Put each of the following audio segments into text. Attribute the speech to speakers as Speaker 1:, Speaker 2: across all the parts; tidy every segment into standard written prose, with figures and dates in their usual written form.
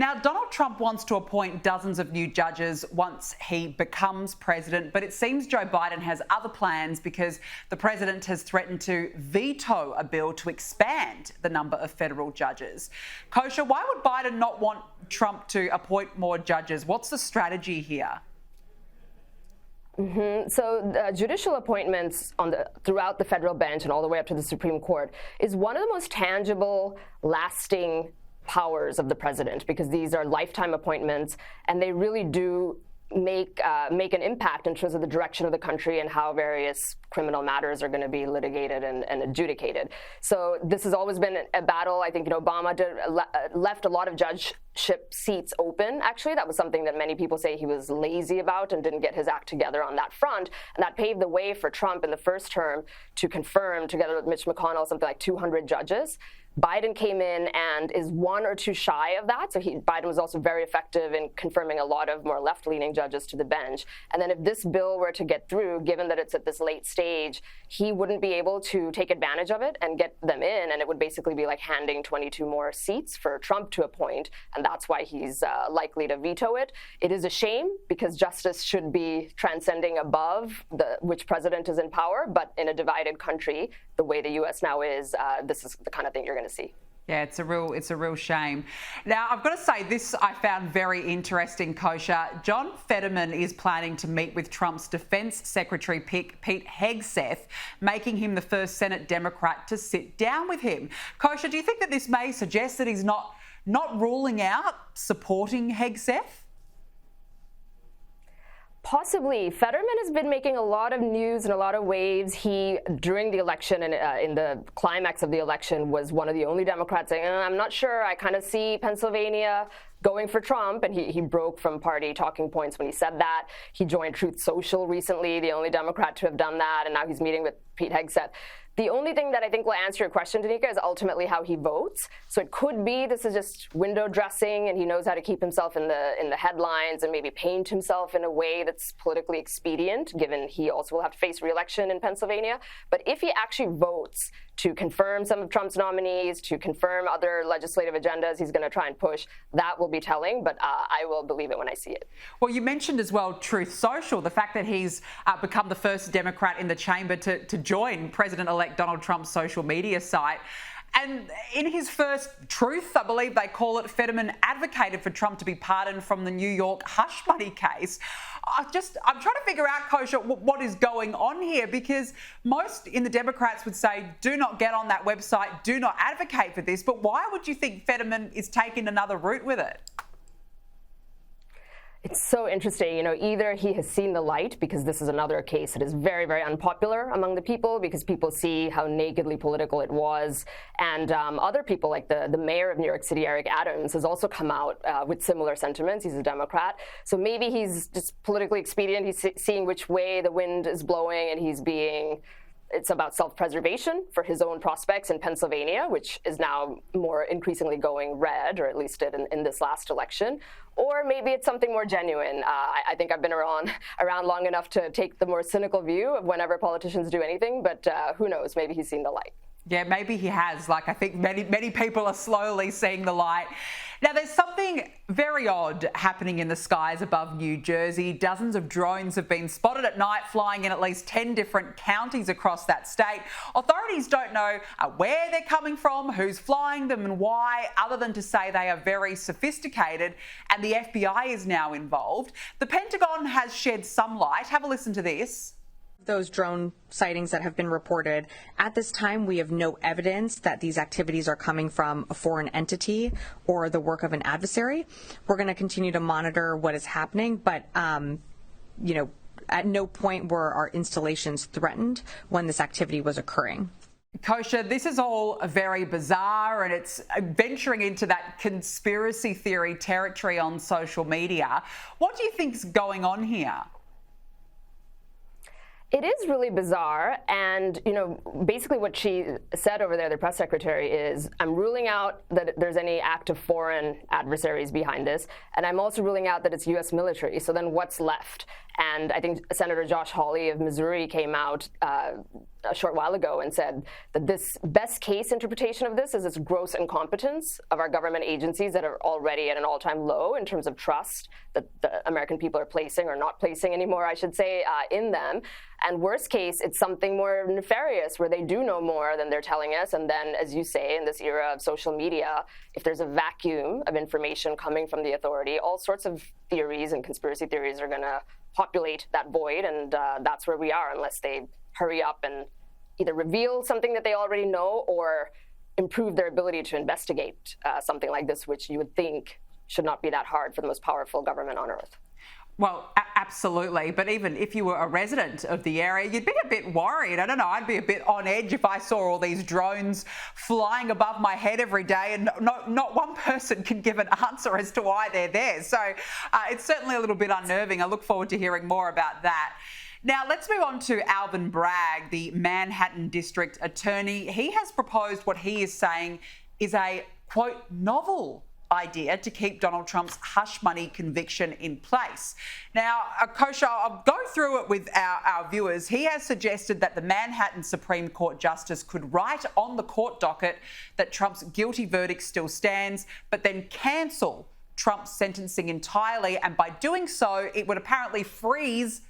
Speaker 1: Now, Donald Trump wants to appoint dozens of new judges once he becomes president, but it seems Joe Biden has other plans because the president has threatened to veto a bill to expand the number of federal judges. Kosha, why would Biden not want Trump to appoint more judges? What's the strategy here?
Speaker 2: So judicial appointments throughout the federal bench and all the way up to the Supreme Court is one of the most tangible, lasting powers of the president, because these are lifetime appointments and they really do make an impact in terms of the direction of the country and how various criminal matters are going to be litigated and adjudicated. So this has always been a battle. I think Obama left a lot of judgeship seats open. Actually, that was something that many people say he was lazy about and didn't get his act together on that front. And that paved the way for Trump in the first term to confirm, together with Mitch McConnell, something like 200 judges. Biden came in and is one or two shy of that. So Biden was also very effective in confirming a lot of more left-leaning judges to the bench. And then if this bill were to get through, given that it's at this late stage, he wouldn't be able to take advantage of it and get them in. And it would basically be like handing 22 more seats for Trump to appoint. And that's why he's likely to veto it. It is a shame because justice should be transcending above which president is in power. But in a divided country, the way the U.S. now is, this is the kind of thing you're going to see.
Speaker 1: Yeah, it's a real shame. Now, I've got to say, this I found very interesting, Kosha. John Fetterman is planning to meet with Trump's Defense Secretary Pete Hegseth, making him the first Senate Democrat to sit down with him. Kosha, do you think that this may suggest that he's not ruling out supporting Hegseth?
Speaker 2: Possibly. Fetterman has been making a lot of news and a lot of waves. He, during the election and in the climax of the election, was one of the only Democrats saying, I'm not sure, I kind of see Pennsylvania going for Trump, and he broke from party talking points when he said that. He joined Truth Social recently, the only Democrat to have done that, and now he's meeting with Pete Hegseth. The only thing that I think will answer your question, Danica, is ultimately how he votes. So it could be this is just window dressing and he knows how to keep himself in the headlines and maybe paint himself in a way that's politically expedient, given he also will have to face re-election in Pennsylvania. But if he actually votes to confirm some of Trump's nominees, to confirm other legislative agendas he's going to try and push, that will be telling, but I will believe it when I see it.
Speaker 1: Well, you mentioned as well Truth Social, the fact that he's become the first Democrat in the chamber to join President-elect Donald Trump's social media site. And in his first Truth, I believe they call it, Fetterman advocated for Trump to be pardoned from the New York hush money case. I'm trying to figure out, Kosha, what is going on here, because most in the Democrats would say, do not get on that website, do not advocate for this. But why would you think Fetterman is taking another route with it?
Speaker 2: It's so interesting. Either he has seen the light, because this is another case that is very, very unpopular among the people, because people see how nakedly political it was. And other people, like the mayor of New York City, Eric Adams, has also come out with similar sentiments. He's a Democrat. So maybe he's just politically expedient. He's seeing which way the wind is blowing, and it's about self-preservation for his own prospects in Pennsylvania, which is now more increasingly going red, or at least did in this last election. Or maybe it's something more genuine. I think I've been around long enough to take the more cynical view of whenever politicians do anything, but who knows, maybe he's seen the light.
Speaker 1: Yeah, maybe he has. I think many people are slowly seeing the light. Now, there's something very odd happening in the skies above New Jersey. Dozens of drones have been spotted at night flying in at least 10 different counties across that state. Authorities don't know where they're coming from, who's flying them and why, other than to say they are very sophisticated, and the FBI is now involved. The Pentagon has shed some light. Have a listen to this.
Speaker 3: Those drone sightings that have been reported. At this time, we have no evidence that these activities are coming from a foreign entity or the work of an adversary. We're going to continue to monitor what is happening, but at no point were our installations threatened when this activity was occurring.
Speaker 1: Kosha, this is all very bizarre, and it's venturing into that conspiracy theory territory on social media. What do you think is going on here?
Speaker 2: It is really bizarre, and basically what she said over there, the press secretary, is I'm ruling out that there's any active foreign adversaries behind this, and I'm also ruling out that it's U.S. military. So then what's left? And I think Senator Josh Hawley of Missouri came out a short while ago and said that this best case interpretation of this is its gross incompetence of our government agencies that are already at an all-time low in terms of trust that the American people are placing, or not placing anymore, I should say, in them. And worst case, it's something more nefarious where they do know more than they're telling us. And then, as you say, in this era of social media, if there's a vacuum of information coming from the authority, all sorts of theories and conspiracy theories are going to populate that void. And that's where we are, unless they hurry up and either reveal something that they already know or improve their ability to investigate something like this, which you would think should not be that hard for the most powerful government on earth.
Speaker 1: Well, absolutely. But even if you were a resident of the area, you'd be a bit worried. I don't know, I'd be a bit on edge if I saw all these drones flying above my head every day and not one person can give an answer as to why they're there. So it's certainly a little bit unnerving. I look forward to hearing more about that. Now, let's move on to Alvin Bragg, the Manhattan District Attorney. He has proposed what he is saying is a, quote, novel idea to keep Donald Trump's hush money conviction in place. Now, Kosha, I'll go through it with our viewers. He has suggested that the Manhattan Supreme Court Justice could write on the court docket that Trump's guilty verdict still stands, but then cancel Trump's sentencing entirely. And by doing so, it would apparently freeze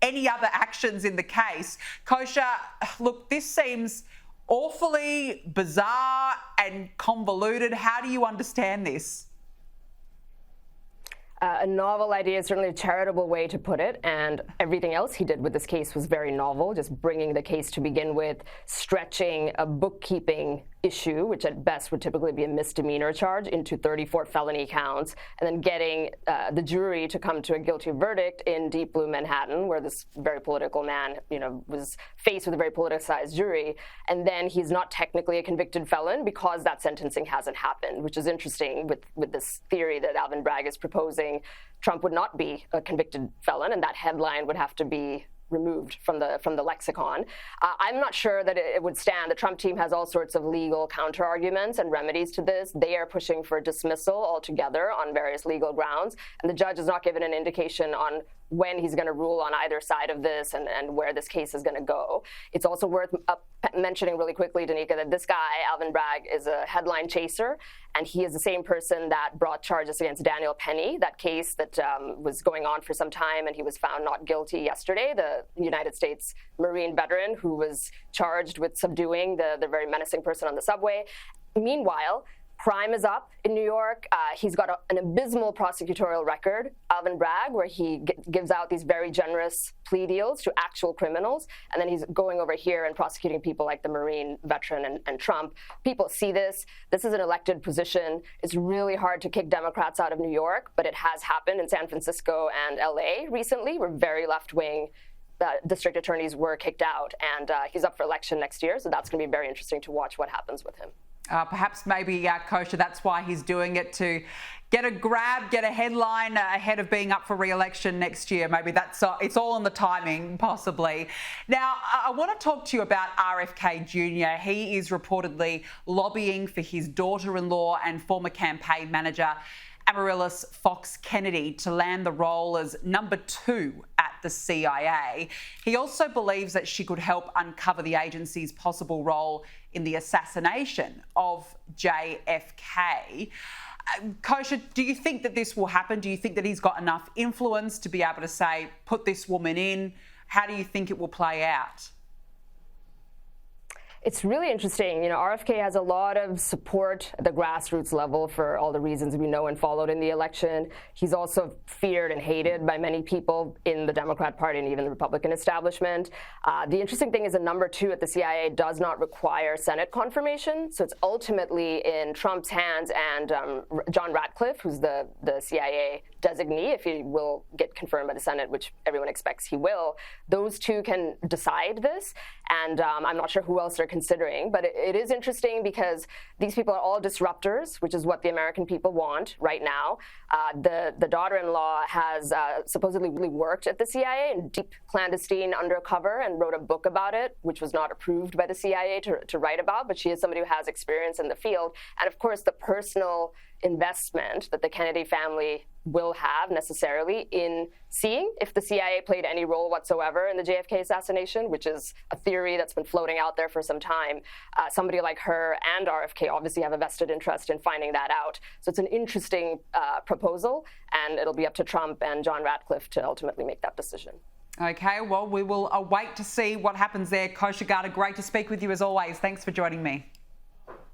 Speaker 1: any other actions in the case. Kosha, look, this seems awfully bizarre and convoluted. How do you understand this?
Speaker 2: A novel idea is certainly a charitable way to put it, and everything else he did with this case was very novel, just bringing the case to begin with, stretching a bookkeeping issue, which at best would typically be a misdemeanor charge, into 34 felony counts, and then getting the jury to come to a guilty verdict in Deep Blue Manhattan, where this very political man, was faced with a very politicized jury. And then he's not technically a convicted felon because that sentencing hasn't happened, which is interesting with this theory that Alvin Bragg is proposing. Trump would not be a convicted felon, and that headline would have to be removed from the lexicon. I'm not sure that it would stand. The Trump team has all sorts of legal counter-arguments and remedies to this. They are pushing for dismissal altogether on various legal grounds, and the judge has not given an indication on when he's going to rule on either side of this and where this case is going to go. It's also worth mentioning really quickly, Danica, that this guy, Alvin Bragg, is a headline chaser, and he is the same person that brought charges against Daniel Penny, that case that was going on for some time, and he was found not guilty yesterday, the United States Marine veteran who was charged with subduing the very menacing person on the subway. Meanwhile, crime is up in New York. He's got an abysmal prosecutorial record, Alvin Bragg, where he gives out these very generous plea deals to actual criminals, and then he's going over here and prosecuting people like the Marine veteran and Trump. People see this. This is an elected position. It's really hard to kick Democrats out of New York, but it has happened in San Francisco and LA recently, where very left-wing district attorneys were kicked out, and he's up for election next year, so that's going to be very interesting to watch what happens with him.
Speaker 1: Perhaps maybe, Kosha, that's why he's doing it, to get a grab, get a headline ahead of being up for re-election next year. Maybe that's it's all in the timing, possibly. Now, I want to talk to you about RFK Jr. He is reportedly lobbying for his daughter-in-law and former campaign manager, Amaryllis Fox Kennedy, to land the role as number 2 at the CIA. He also believes that she could help uncover the agency's possible role in the assassination of JFK. Kosha, do you think that this will happen? Do you think that he's got enough influence to be able to say, put this woman in? How do you think it will play out?
Speaker 2: It's really interesting. RFK has a lot of support at the grassroots level for all the reasons we know and followed in the election. He's also feared and hated by many people in the Democrat Party and even the Republican establishment. The interesting thing is that number 2 at the CIA does not require Senate confirmation. So it's ultimately in Trump's hands and John Ratcliffe, who's the CIA designee, if he will get confirmed by the Senate, which everyone expects he will. Those two can decide this. And I'm not sure who else they're considering. But it is interesting because these people are all disruptors, which is what the American people want right now. The daughter-in-law has supposedly really worked at the CIA in deep clandestine undercover and wrote a book about it, which was not approved by the CIA to write about, but she is somebody who has experience in the field. And of course, the personal investment that the Kennedy family will have necessarily in seeing if the CIA played any role whatsoever in the JFK assassination, which is a theory that's been floating out there for some time. Somebody like her and RFK obviously have a vested interest in finding that out. So it's an interesting proposal, and it'll be up to Trump and John Ratcliffe to ultimately make that decision.
Speaker 1: Okay, well, we will await to see what happens there. Kosha Gada, great to speak with you as always. Thanks for joining me.